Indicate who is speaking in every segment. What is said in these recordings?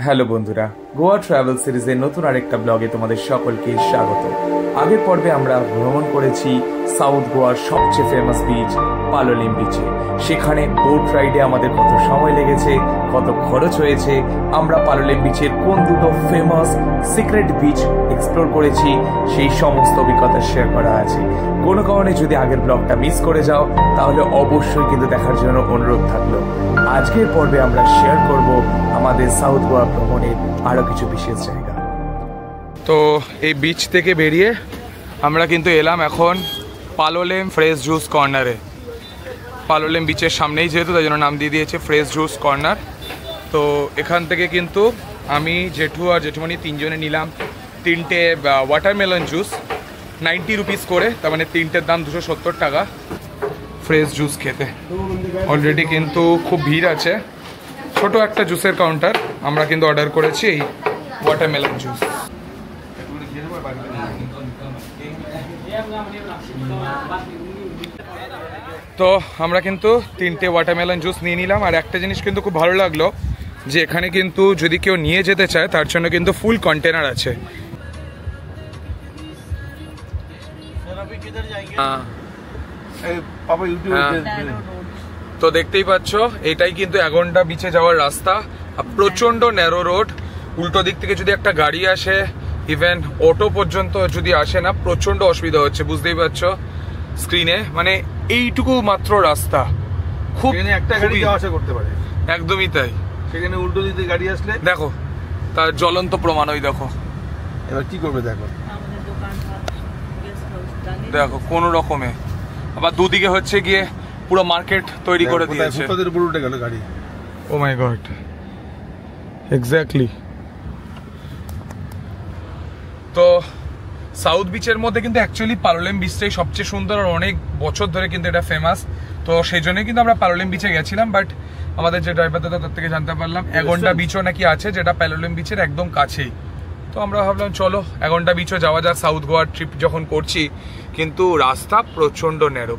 Speaker 1: Hello বন্ধুরা, Goa travel সিরিজের নতুন আরেকটা ব্লগে তোমাদের সকলকে স্বাগত। আগের পর্বে আমরা ভ্রমণ করেছি সাউথ গোয়ার সবচেয়ে ফেমাস বিচ পালোলেম বিচে। সেখানে বোট রাইডে আমাদের কত সময় লেগেছে, কত খরচ হয়েছে, আমরা পালোলেম বিচের কোন দুটো ফেমাস সিক্রেট বিচ এক্সপ্লোর করেছি, সেই সমস্ত অভিজ্ঞতা শেয়ার করা আছে। কোনো কারণে যদি আগের ব্লগটা মিস করে যাও তাহলে অবশ্যই কিন্তু দেখার জন্য অনুরোধ থাকলো। আজকের পর্বে আমরা শেয়ার করব আমাদের সাউথ গোয়া ভ্রমণের আরো কিছু বিশেষ জায়গা।
Speaker 2: তো এই বিচ থেকে বেরিয়ে আমরা কিন্তু এলাম এখন পালোলেম ফ্রেশ জুস কর্নারে। পালোলেম বিচের সামনেই যেহেতু, তাই জন্য নাম দিয়ে দিয়েছে ফ্রেশ জুস কর্নার। তো এখান থেকে কিন্তু আমি, জেঠু আর জেঠুমণি তিনজনে নিলাম তিনটে ওয়াটারমেলন জুস, 90 রুপিস করে, তার মানে তিনটের দাম 270 টাকা ফ্রেশ জুস খেতে। অলরেডি কিন্তু খুব ভিড় আছে, ছোট একটা জুসের কাউন্টার। আমরা কিন্তু অর্ডার করেছি এই ওয়াটারমেলন জুস। তো আমরা কিন্তু তিনটে ওয়াটারমেলন জুস নিয়ে নিলাম। আর একটা জিনিস কিন্তু খুব ভালো লাগলো যে এখানে কিন্তু যদি কেউ নিয়ে যেতে চায় তার জন্য কিন্তু ফুল কন্টেনার আছে। তো দেখতেই পাচ্ছ এটাই কিন্তু এগন্ডা বিচে যাওয়ার রাস্তা। প্রচন্ড ন্যারো রোড, উল্টো দিক থেকে যদি একটা গাড়ি আসে, ইভেন অটো পর্যন্ত যদি আসে না, প্রচন্ড অসুবিধা হচ্ছে, বুঝতেই পারছো স্ক্রিনে। মানে এইটুকু মাত্র রাস্তা, খুব
Speaker 3: একটা গাড়ি যাওয়া আসা করতে পারে।
Speaker 2: একদমই তাই।
Speaker 3: সেখানে উল্টো দিকে গাড়ি আসলে
Speaker 2: দেখো তার জ্বলন্ত প্রমাণ, ওই দেখো।
Speaker 3: এবার কি করবে দেখো,
Speaker 2: দেখো কোন রকমে। আবার দুদিকে হচ্ছে গিয়ে পুরো মার্কেট তৈরি করে দিয়েছে।
Speaker 3: তাদের উপর উঠে গেল গাড়ি।
Speaker 2: ও মাই গড, এক্স্যাক্টলি। তো সাউথ বিচের মধ্যে কিন্তু অ্যাকচুয়ালি পালোলেম বিচটাই সবচেয়ে সুন্দর, আর অনেক বছর ধরে কিন্তু এটা ফেমাস। তো সেই জন্যই কিন্তু আমরা পালোলেম বিচে গেছিলাম। বাট আমাদের যে ড্রাইভার দাদা, তার থেকে জানতে পারলাম এগন্ডা বিচও নাকি আছে, যেটা পালোলেম বিচের একদম কাছেই। তো আমরা ভাবলাম চলো এগন্ডা বিচও যাওয়া যাক, সাউথ গোয়ার ট্রিপ যখন করছি। কিন্তু রাস্তা প্রচন্ড ন্যারো।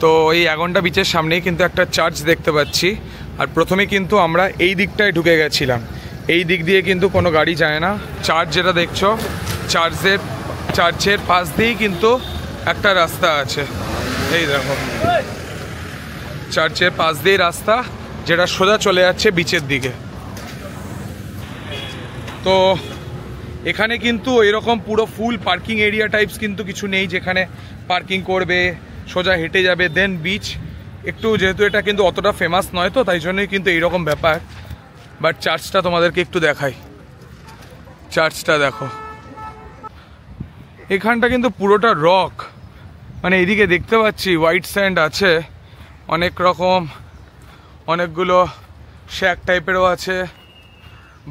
Speaker 2: তো এই এগন্ডা বিচের সামনেই কিন্তু একটা চার্চ দেখতে পাচ্ছি। আর প্রথমে কিন্তু আমরা এই দিকটায় ঢুকে গেছিলাম, এই দিক দিয়ে কিন্তু কোনো গাড়ি যায় না। চার্চ যেটা দেখছো, চার্চের পাশ দিয়েই কিন্তু একটা রাস্তা আছে। এই দেখো, চার্চের পাশ দিয়ে রাস্তা, যেটা সোজা চলে যাচ্ছে বিচের দিকে। তো এখানে কিন্তু এরকম পুরো ফুল পার্কিং এরিয়া টাইপস কিন্তু কিছু নেই, যেখানে পার্কিং করবে, সোজা হেঁটে যাবে দেন বিচ। একটু যেহেতু এটা কিন্তু অতটা ফেমাস নয়, তো তাই জন্যই কিন্তু এইরকম ব্যাপার। বাট চার্চটা তোমাদেরকে একটু দেখাই, চার্চটা দেখো। এখানটা কিন্তু পুরোটা রক, মানে এদিকে দেখতে পাচ্ছি হোয়াইট স্যান্ড আছে অনেক রকম, অনেকগুলো শ্যাক টাইপেরও আছে।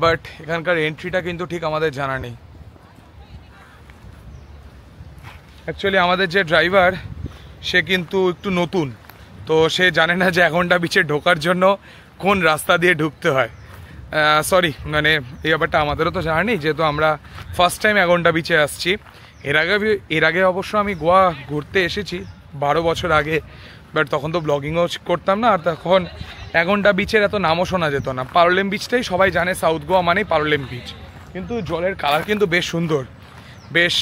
Speaker 2: বাট এখানকার এন্ট্রিটা কিন্তু ঠিক আমাদের জানা নেই। অ্যাকচুয়ালি আমাদের যে ড্রাইভার, সে কিন্তু একটু নতুন, তো সে জানে না যে এগন্ডা বিচে ঢোকার জন্য কোন রাস্তা দিয়ে ঢুকতে হয়। সরি, মানে এই ব্যাপারটা আমাদেরও তো জানা নেই, যেহেতু আমরা ফার্স্ট টাইম এগন্ডা বিচে আসছি। এর আগে অবশ্য আমি গোয়া ঘুরতে এসেছি 12 বছর আগে, বাট তখন তো ব্লগিংও করতাম না, আর তখন এগন্ডা বিচের এত নামও শোনা যেত না। পালোলেম বিচটাই সবাই জানে, সাউথ গোয়া মানেই পালোলেম বিচ। কিন্তু জলের কালার কিন্তু বেশ সুন্দর, বেশ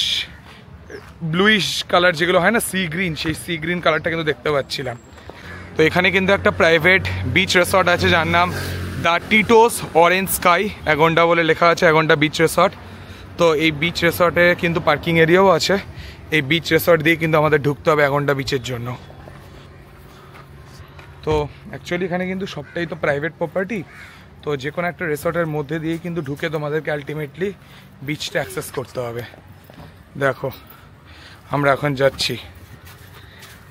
Speaker 2: ব্লুইশ কালার, যেগুলো হয় না সি গ্রিন, সেই সি গ্রিন কালারটা কিন্তু দেখতে পাচ্ছিলাম। তো এখানে কিন্তু একটা প্রাইভেট বিচ রিসর্ট আছে, যার নাম দ্য টিটোস অরেঞ্জ স্কাই এগন্ডা বলে লেখা আছে, এগন্ডা বিচ রিসর্ট। তো এই বিচ রিসর্টে কিন্তু পার্কিং এরিয়াও আছে। এই বিচ রিসর্ট দিয়ে কিন্তু আমাদের ঢুকতে হবে এগন্ডা বিচের জন্য। তো অ্যাকচুয়ালি এখানে কিন্তু সবটাই তো প্রাইভেট প্রপার্টি, তো তো যে কোনো একটা রিসর্টের মধ্যে দিয়েই কিন্তু ঢুকে তোমাদেরকে আলটিমেটলি বিচটা অ্যাক্সেস করতে হবে। দেখো আমরা এখন যাচ্ছি।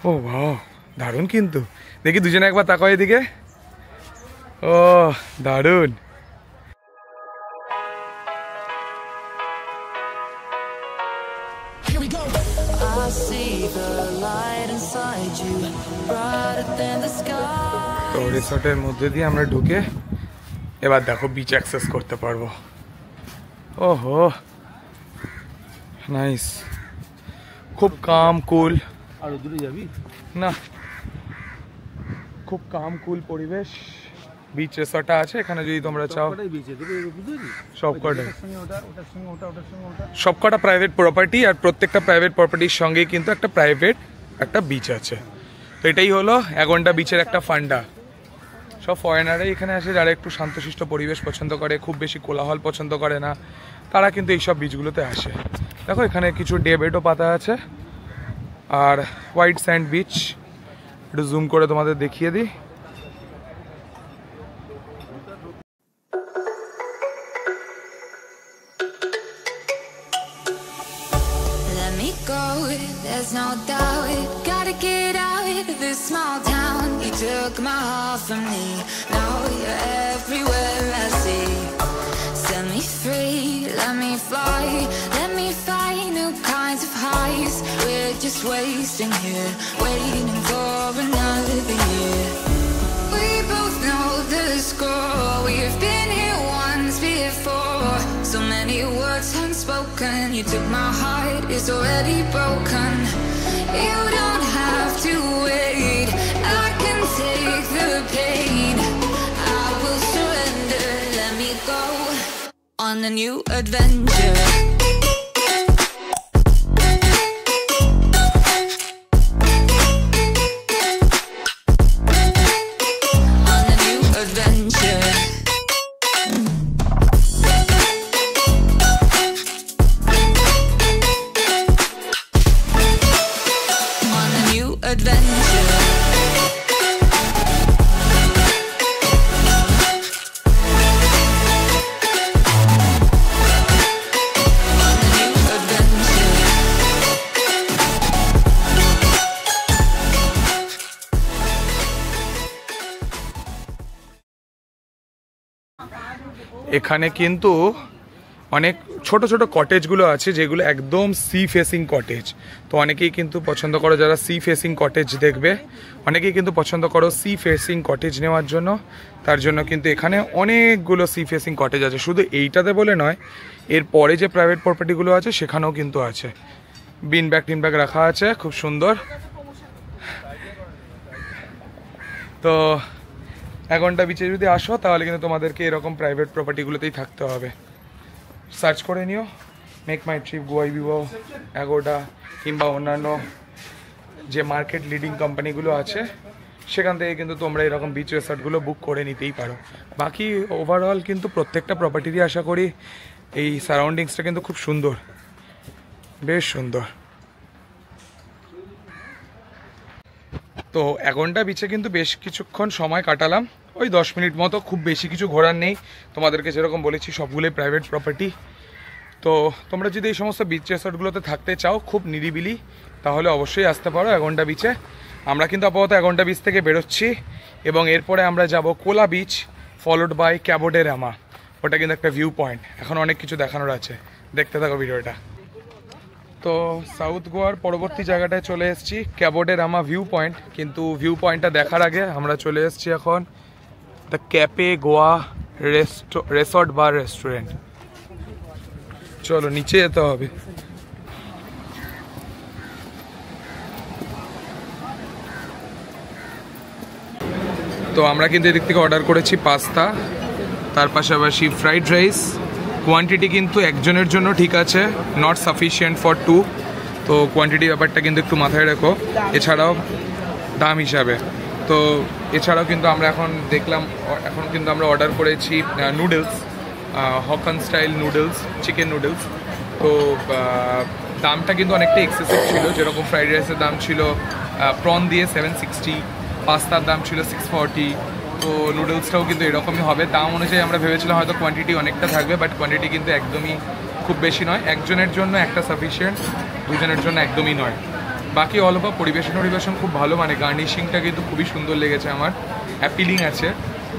Speaker 2: ও বাহ, দারুণ কিন্তু। দেখি দুজনে একবার তাকাও এদিকে। ও দারুণ। তো রিসর্টের মধ্যে দিয়ে আমরা ঢুকে এবার দেখো বিচ অ্যাক্সেস করতে পারবো। ওহো নাইস, খুব কাম কুল।
Speaker 3: আর দূরে যাবি
Speaker 2: না, খুব কাম কুল পরিবেশ। বিচ রিসর্টটা আছে এখানে, যদি তোমরা চাও সবকটা প্রাইভেট প্রপার্টি, আর প্রত্যেকটা প্রাইভেট প্রপার্টির সঙ্গে কিন্তু একটা প্রাইভেট একটা বিচ আছে। তো এটাই হলো অ্যাগন্ডা বিচের একটা ফান্ডা। সব ফরেনারাই এখানে আসে যারা একটু শান্তশিষ্ট পরিবেশ পছন্দ করে, খুব বেশি কোলাহল পছন্দ করে না, তারা কিন্তু এইসব বিচগুলোতে আসে। দেখো এখানে কিছু ডে বেডও পাতা আছে, আর হোয়াইট স্যান্ড বিচ একটু জুম করে তোমাদের দেখিয়ে দিই।
Speaker 4: There's no doubt, gotta get out of this small town. You took my heart from me, now you're everywhere I see. Set me free, let me fly, let me find new kinds of highs. We're just wasting here, waiting for another year. We both know the score, we've been here once before. So many words unspoken, you took my heart, it's already broken. You don't have to wait, I can take the pain. I will surrender, let me go on a new adventure. On a new adventure.
Speaker 2: এখানে কিন্তু অনেক ছোট ছোট কটেজগুলো আছে যেগুলো একদম sea facing cottage. তো অনেকেই কিন্তু পছন্দ করো যারা সি ফেসিং কটেজ দেখবে, অনেকেই কিন্তু পছন্দ করো সি ফেসিং কটেজ নেওয়ার জন্য। তার জন্য কিন্তু এখানে অনেকগুলো সি ফেসিং কটেজ আছে, শুধু এইটাতে বলে নয়, এর পরে যে প্রাইভেট প্রপার্টিগুলো আছে সেখানেও কিন্তু আছে। বিন ব্যাগ টিন ব্যাগ রাখা আছে, খুব সুন্দর। তো অ্যাগন্ডা বিচে যদি আসো তাহলে কিন্তু তোমাদেরকে এরকম প্রাইভেট প্রপার্টিগুলোতেই থাকতে হবে। সার্চ করে নিও মেক মাই ট্রিপ, গোয়াই ভিভো, অ্যাগোডা কিংবা অন্যান্য যে মার্কেট লিডিং কোম্পানিগুলো আছে সেখান থেকে কিন্তু তোমরা এরকম বিচ রিসর্টগুলো বুক করে নিতেই পারো। বাকি ওভারঅল কিন্তু প্রত্যেকটা প্রপার্টিরই আশা করি এই সারাউন্ডিংসটা কিন্তু খুব সুন্দর, বেশ সুন্দর। তো অ্যাগন্ডা বিচে কিন্তু বেশ কিছুক্ষণ সময় কাটালাম, ওই 10 মিনিট মতো, খুব বেশি কিছু ঘোরার নেই। তোমাদেরকে যেরকম বলেছি সবগুলোই প্রাইভেট প্রপার্টি। তো তোমরা যদি এই সমস্ত বিচ রিসর্টগুলোতে থাকতে চাও খুব নিরিবিলি, তাহলে অবশ্যই আসতে পারো অ্যাগন্ডা বিচে। আমরা কিন্তু আপাতত অ্যাগন্ডা বিচ থেকে বেরোচ্ছি এবং এরপরে আমরা যাব কোলা বিচ, ফলোড বাই ক্যাবো ডে রামা। ওটা কিন্তু একটা ভিউ পয়েন্ট, এখন অনেক কিছু দেখানোর আছে, দেখতে থাকো ভিডিওটা। তো সাউথ গোয়ার পরবর্তী জায়গাটায় চলে এসেছি, ক্যাবো ডে রামা ভিউ পয়েন্ট। কিন্তু ভিউ পয়েন্টটা দেখার আগে আমরা চলে এসেছি এখন the Cape Goa resort bar restaurant. চলো নিচে যেতে হবে। তো আমরা কিন্তু এদিক থেকে অর্ডার করেছি পাস্তা, তার পাশাপাশি ফ্রাইড রাইস। কোয়ান্টিটি কিন্তু একজনের জন্য ঠিক আছে, নট সাফিসিয়েন্ট ফর টু। তো কোয়ান্টিটি ব্যাপারটা কিন্তু একটু মাথায় রেখো। এছাড়াও দাম হিসাবে, তো এছাড়াও কিন্তু আমরা এখন দেখলাম, এখন কিন্তু আমরা অর্ডার করেছি noodles, Hakka style noodles, chicken noodles. তো দামটা কিন্তু অনেকটা এক্সেসিভ ছিল, যেরকম ফ্রাইড রাইসের দাম ছিল প্রন দিয়ে 760, পাস্তার দাম ছিল 640, তো নুডলসটাও কিন্তু এরকমই হবে। দাম অনুযায়ী আমরা ভেবেছিলাম হয়তো কোয়ান্টিটি অনেকটা থাকবে, বাট কোয়ান্টিটি কিন্তু একদমই খুব বেশি নয়। একজনের জন্য একটা সাফিসিয়েন্ট, দুজনের জন্য একদমই নয়। বাকি অল ওভার পরিবেশন খুব ভালো, মানে গার্নিশিংটা কিন্তু খুবই সুন্দর লেগেছে আমার, অ্যাপিলিং আছে।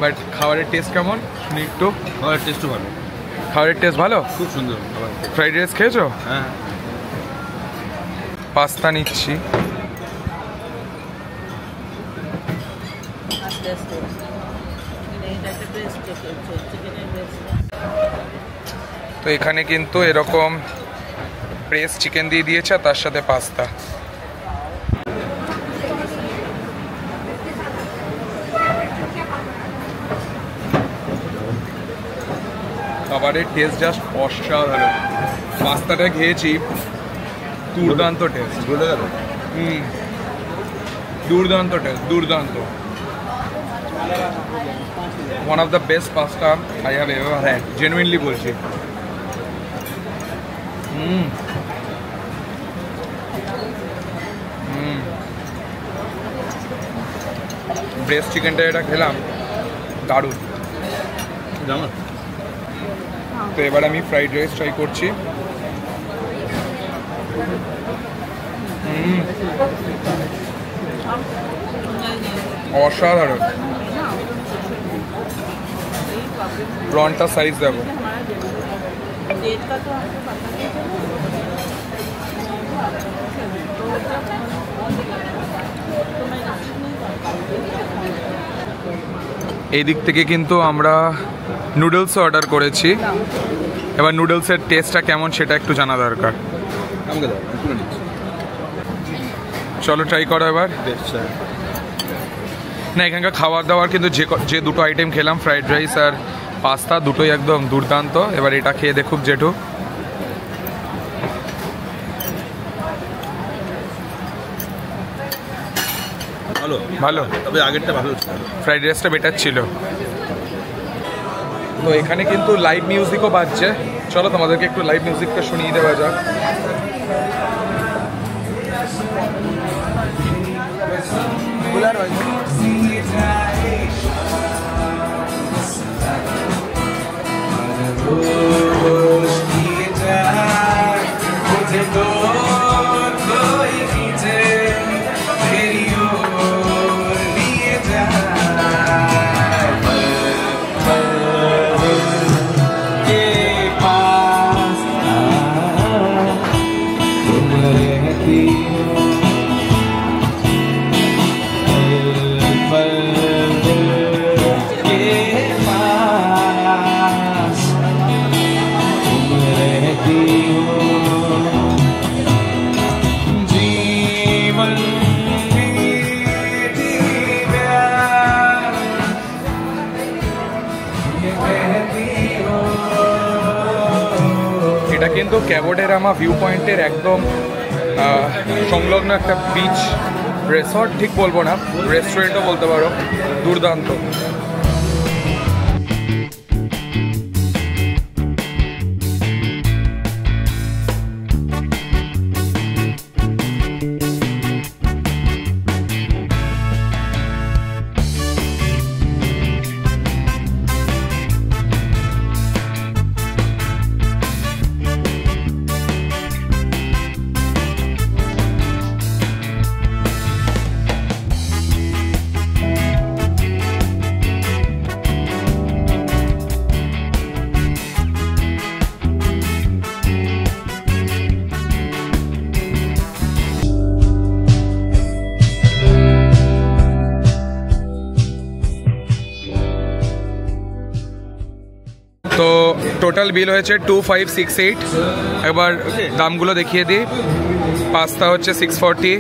Speaker 2: বাট খাবারের টেস্ট কেমন শুনি একটু?
Speaker 3: খাবারের টেস্টও ভালো,
Speaker 2: খাবারের টেস্ট ভালো,
Speaker 3: খুব সুন্দর খাবার।
Speaker 2: ফ্রাইড রাইস খেয়েছো?
Speaker 3: হ্যাঁ,
Speaker 2: পাস্তা নিচ্ছি। তো এখানে কিন্তু এরকম ব্রেস্ট চিকেন দিয়ে দিয়েছে আর তার সাথে পাস্তা। খাবারের টেস্ট জাস্ট অসাধারণ। পাস্তাটা খেয়েছি, দুর্দান্ত টেস্ট।
Speaker 3: বলে গেল
Speaker 2: দুর্দান্ত টেস্ট, দুর্দান্ত। One of the best pasta I have ever had, genuinely বলছি। ব্রেস্ট চিকেনটা এটা খেলাম, দারুণ।
Speaker 3: জানো
Speaker 2: তো এবার আমি ফ্রাইড রাইস ট্রাই করছি। অসাধারণ। প্রনটা সাইজ দেখো, এই দিক থেকে কিন্তু আমরা নুডলস অর্ডার করেছি। এবার নুডলসের টেস্টটা কেমন সেটা একটু জানা দরকার।
Speaker 3: আমাকে দাও, আমি তুলে নিচ্ছি।
Speaker 2: চলো ট্রাই করো এবার।
Speaker 3: টেস্ট
Speaker 2: না, এখানকার খাবার দাবার কিন্তু যে দুটো আইটেম খেলাম, ফ্রাইড রাইস আর পাস্তা, দুটোই একদম দুর্দান্ত। এবার এটা খেয়ে দেখুক জেঠু।
Speaker 3: ভালো
Speaker 2: ভালো,
Speaker 3: তবে আগেরটা ভালো ছিল।
Speaker 2: ফ্রাইড রাইসটা বেটার ছিল। তো এখানে কিন্তু লাইভ মিউজিকও বাজছে, চলো তোমাদেরকে একটু লাইভ মিউজিকটা শুনিয়ে দেওয়া যাক। এটা কিন্তু ক্যাবোডেরামা ভিউ পয়েন্টের একদম সংলগ্ন একটা বিচ রিসর্ট, ঠিক বলবো না, রেস্টুরেন্টও বলতে পারো, দুর্দান্ত। তো টোটাল বিল হয়েছে 2568। একবার দামগুলো দেখিয়ে দিই। পাস্তা হচ্ছে 640,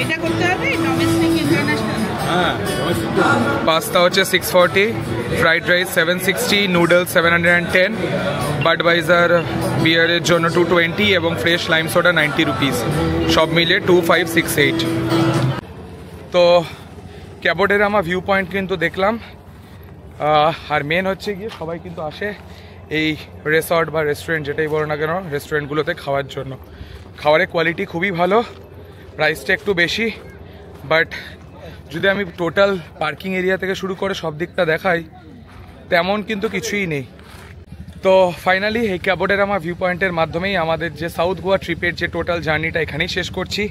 Speaker 5: এটা করতে হবে ডোমেস্টিক ইন্টারন্যাশনাল।
Speaker 3: হ্যাঁ,
Speaker 2: পাস্তা হচ্ছে 640, ফ্রাইড রাইস 760, নুডলস 710, বাডওয়াইজার বিয়ারের জন্য 220 এবং ফ্রেশ লাইম সোডা 90 রুপিস, সব মিলে 2568। তো ক্যাবোডেরামা ভিউ পয়েন্ট কিন্তু দেখলাম। আর মেন হচ্ছে গিয়ে সবাই কিন্তু আসে এই রিসর্ট বা রেস্টুরেন্ট যেটাই বলো না কেন, রেস্টুরেন্টগুলোতে খাওয়ার জন্য। খাবারের কোয়ালিটি খুবই ভালো, প্রাইসটা একটু বেশি, বাট যদি আমি টোটাল পার্কিং এরিয়া থেকে শুরু করে সব দিকটা দেখাই, তেমন কিন্তু কিছুই নেই। তো ফাইনালি এই ক্যাবোডেরামা ভিউ পয়েন্টের মাধ্যমেই আমাদের যে সাউথ গোয়া ট্রিপের যে টোটাল জার্নিটা এখানেই শেষ করছি।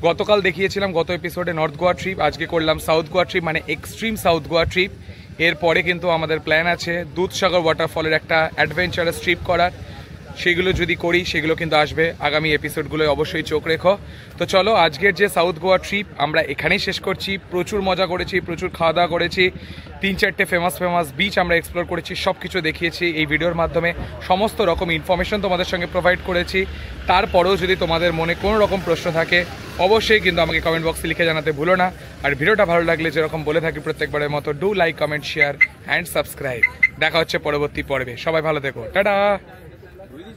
Speaker 2: গতকাল দেখিয়েছিলাম গত এপিসোডে নর্থ গোয়া ট্রিপ, আজকে করলাম সাউথ গোয়া ট্রিপ, মানে এক্সট্রিম সাউথ গোয়া ট্রিপ। এরপরে কিন্তু আমাদের প্ল্যান আছে দুধসাগর ওয়াটারফলের একটা অ্যাডভেঞ্চারাস ট্রিপ করার, সেগুলো যদি করি সেগুলো কিন্তু আসবে আগামী এপিসোডগুলোয়, অবশ্যই চোখ রেখো। তো চলো আজকের যে সাউথ গোয়া ট্রিপ আমরা এখানেই শেষ করছি। প্রচুর মজা করেছি, প্রচুর খাওয়া দাওয়া করেছি, 3-4টে ফেমাস বিচ আমরা এক্সপ্লোর করেছি, সব কিছু দেখিয়েছি এই ভিডিওর মাধ্যমে, সমস্ত রকম ইনফরমেশন তোমাদের সঙ্গে প্রোভাইড করেছি। তারপরেও যদি তোমাদের মনে কোনো রকম প্রশ্ন থাকে অবশ্যই কিন্তু আমাকে কমেন্ট বক্সে লিখে জানাতে ভুলো না। আর ভিডিওটা ভালো লাগলে যেরকম বলে থাকি প্রত্যেকবারের মতো, do like, comment, share and subscribe. দেখা হচ্ছে পরবর্তী পর্বে, সবাই ভালো থেকো, টাটা।